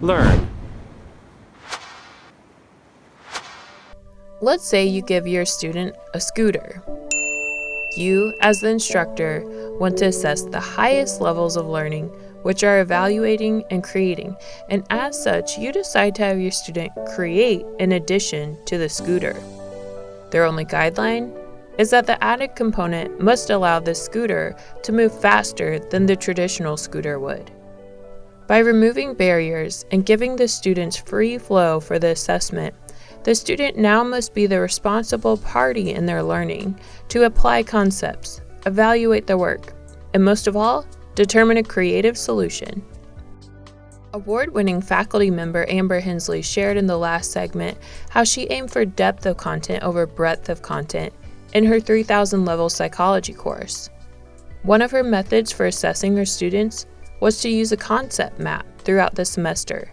Learn. Let's say you give your student a scooter. You, as the instructor, want to assess the highest levels of learning, which are evaluating and creating, and as such, you decide to have your student create in addition to the scooter. Their only guideline is that the added component must allow the scooter to move faster than the traditional scooter would. By removing barriers and giving the students free flow for the assessment, the student now must be the responsible party in their learning to apply concepts, evaluate their work, and most of all, determine a creative solution. Award-winning faculty member Amber Hensley shared in the last segment how she aimed for depth of content over breadth of content in her 3000 level psychology course. One of her methods for assessing her students was to use a concept map throughout the semester.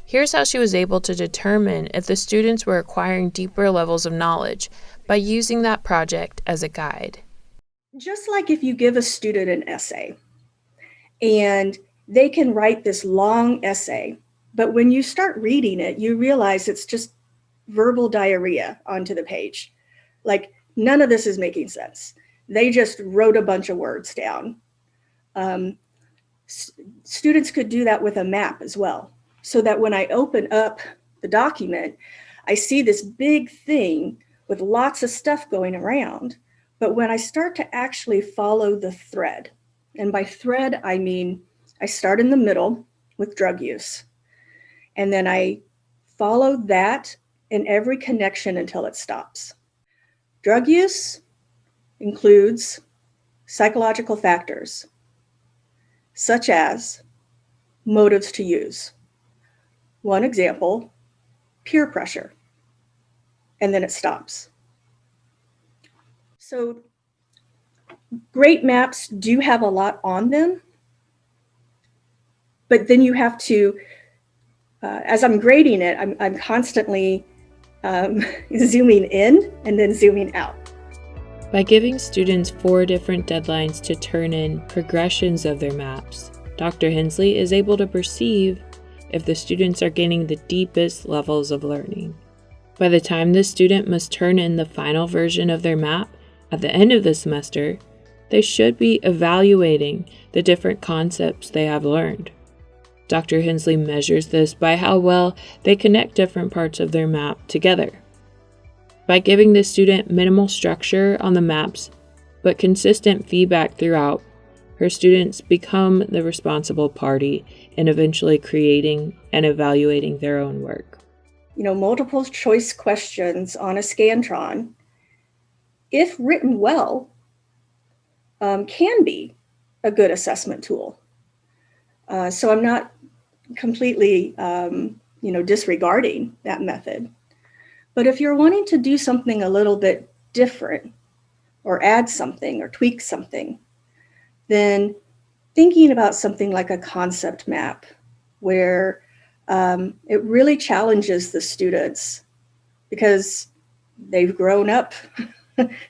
Here's how she was able to determine if the students were acquiring deeper levels of knowledge by using that project as a guide. Just like if you give a student an essay and they can write this long essay, but when you start reading it, you realize it's just verbal diarrhea onto the page. Like none of this is making sense. They just wrote a bunch of words down. Students could do that with a map as well. So that when I open up the document, I see this big thing with lots of stuff going around. But when I start to actually follow the thread, and by thread, I mean, I start in the middle with drug use. And then I follow that in every connection until it stops. Drug use includes psychological factors, such as motives to use. One example, peer pressure, and then it stops. So great maps do have a lot on them, but then you have to, as I'm grading it, I'm constantly zooming in and then zooming out. By giving students 4 different deadlines to turn in progressions of their maps, Dr. Hensley is able to perceive if the students are gaining the deepest levels of learning. By the time the student must turn in the final version of their map at the end of the semester, they should be evaluating the different concepts they have learned. Dr. Hensley measures this by how well they connect different parts of their map together. By giving the student minimal structure on the maps, but consistent feedback throughout, her students become the responsible party in eventually creating and evaluating their own work. Multiple choice questions on a Scantron, if written well, can be a good assessment tool. So I'm not completely, disregarding that method. But if you're wanting to do something a little bit different or add something or tweak something, then thinking about something like a concept map where it really challenges the students because they've grown up.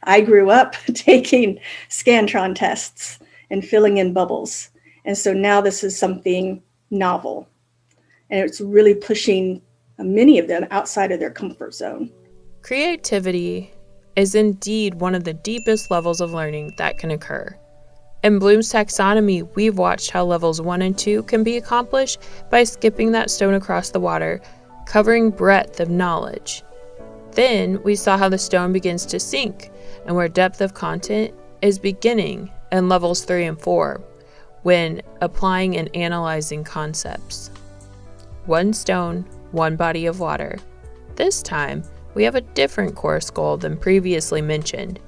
I grew up taking Scantron tests and filling in bubbles. And so now this is something novel. And it's really pushing many of them outside of their comfort zone. Creativity is indeed one of the deepest levels of learning that can occur. In Bloom's taxonomy, we've watched how levels 1 and 2 can be accomplished by skipping that stone across the water, covering breadth of knowledge. Then we saw how the stone begins to sink and where depth of content is beginning in levels 3 and 4 when applying and analyzing concepts. One stone, one body of water. This time, we have a different course goal than previously mentioned.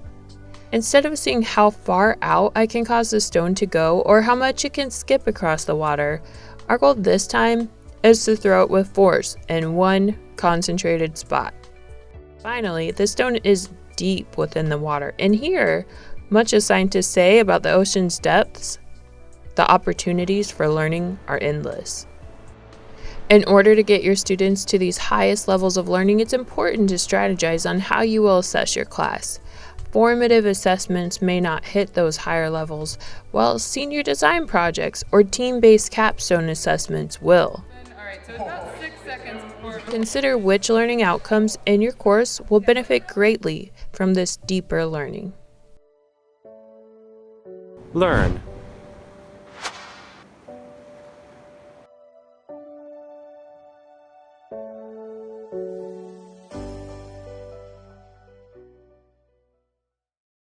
Instead of seeing how far out I can cause the stone to go or how much it can skip across the water, our goal this time is to throw it with force in one concentrated spot. Finally, the stone is deep within the water, and here, much as scientists say about the ocean's depths, the opportunities for learning are endless. In order to get your students to these highest levels of learning, it's important to strategize on how you will assess your class. Formative assessments may not hit those higher levels, while senior design projects or team-based capstone assessments will. All Consider which learning outcomes in your course will benefit greatly from this deeper learning. Learn.